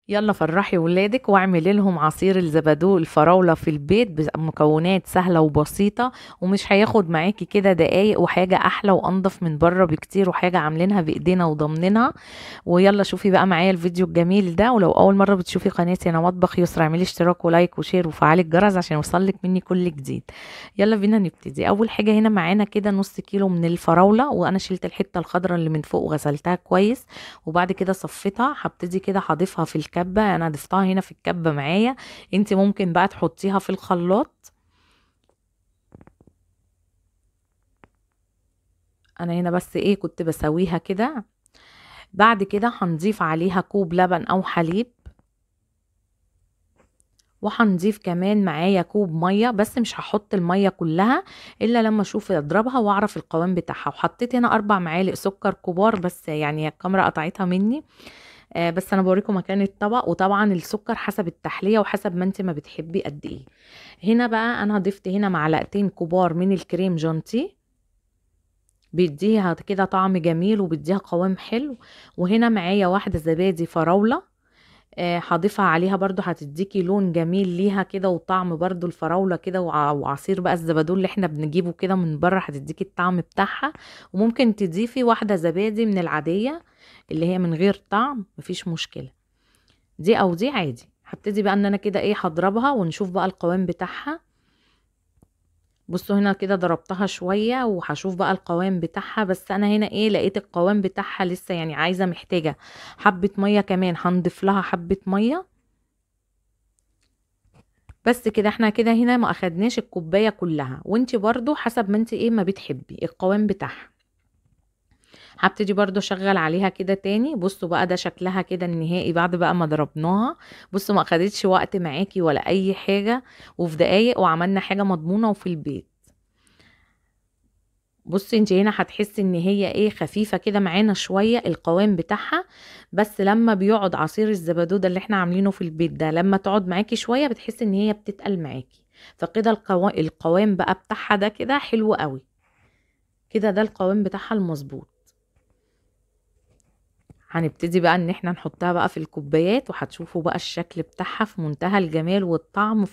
يلا فرحي ولادك واعملي لهم عصير الزبادو الفراولة في البيت بمكونات سهلة وبسيطة، ومش هياخد معاكي كده دقايق، وحاجة احلى وانضف من بره بكتير، وحاجة عاملينها بايدينا وضامنينها. ويلا شوفي بقى معايا الفيديو الجميل ده، ولو اول مرة بتشوفي قناتي انا مطبخ يسرا اعملي اشتراك ولايك وشير وفعلي الجرس عشان يوصلك مني كل جديد. يلا بينا نبتدي. اول حاجة هنا معانا كده نص كيلو من الفراولة، وانا شلت الحتة الخضراء اللي من فوق وغسلتها كويس، وبعد كده صفيتها. هبتدي كده هضيفها في الكبة، انا ضفتها هنا في الكبة معايا، انت ممكن بقى تحطيها في الخلاط. انا هنا بس ايه كنت بسويها كده. بعد كده هنضيف عليها كوب لبن او حليب، وهنضيف كمان معايا كوب ميه، بس مش هحط الميه كلها الا لما اشوف اضربها واعرف القوام بتاعها. وحطيت هنا 4 معالق سكر كبار، بس يعني الكاميرا قطعتها مني. بس انا بوريكم مكان الطبق. وطبعا السكر حسب التحلية وحسب ما انت ما بتحبي قد ايه. هنا بقى انا ضفت هنا معلقتين كبار من الكريم جانتي، بيديها كده طعم جميل وبيديها قوام حلو. وهنا معايا واحدة زبادي فراولة، هضيفها عليها برضو، هتديكي لون جميل ليها كده، وطعم برضو الفراولة كده، وعصير بقى الزبادو اللي احنا بنجيبه كده من بره هتديكي الطعم بتاعها. وممكن تضيفي واحدة زبادي من العادية اللي هي من غير طعم، مفيش مشكلة، دي او دي عادي. هبتدي بقى ان انا كده ايه هضربها ونشوف بقى القوام بتاعها. بصوا هنا كده ضربتها شوية وهشوف بقى القوام بتاعها. بس انا هنا ايه لقيت القوام بتاعها لسه يعني عايزة محتاجة حبة مية كمان، هنضيف لها حبة مية. بس كده احنا كده هنا ما اخدناش الكوباية كلها، وانتي برضو حسب ما انتي ايه ما بتحبي القوام بتاعها. هبتدي برضو اشغل عليها كده تاني. بصوا بقى ده شكلها كده النهائي بعد بقى ما ضربناها. بصوا ما اخدتش وقت معاكي ولا اي حاجة، وفي دقايق وعملنا حاجة مضمونة وفي البيت. بصي انت هنا هتحسي ان هي ايه خفيفة كده معانا شوية القوام بتاعها. بس لما بيقعد عصير الزبادو ده اللي احنا عاملينه في البيت ده، لما تقعد معاكي شوية بتحسي ان هي بتتقل معاكي. فكده القوام بقى بتاعها ده كده حلو قوي. كده ده القوام بتاعها المظبوط. هنبتدي بقى ان احنا نحطها بقى في الكوبايات، وهتشوفوا بقى الشكل بتاعها في منتهى الجمال، والطعم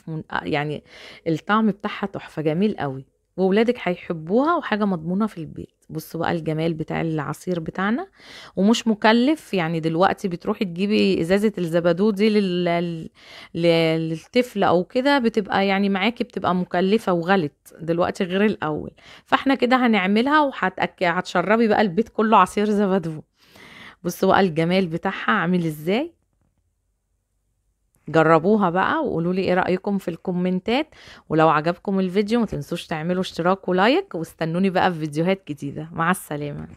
يعني الطعم بتاعها تحفة جميل قوي. وولادك هيحبوها، وحاجة مضمونة في البيت. بصوا بقى الجمال بتاع العصير بتاعنا، ومش مكلف. يعني دلوقتي بتروحي تجيبي ازازة الزبادو دي للطفل او كده، بتبقى يعني معاكي بتبقى مكلفة وغلت دلوقتي غير الاول. فاحنا كده هنعملها هتشربي بقى البيت كله عصير زبادو. بصوا بقى الجمال بتاعها عامل ازاي. جربوها بقى وقولوا لي ايه رأيكم في الكومنتات. ولو عجبكم الفيديو ما تنسوش تعملوا اشتراك ولايك، واستنوني بقى في فيديوهات جديدة. مع السلامة.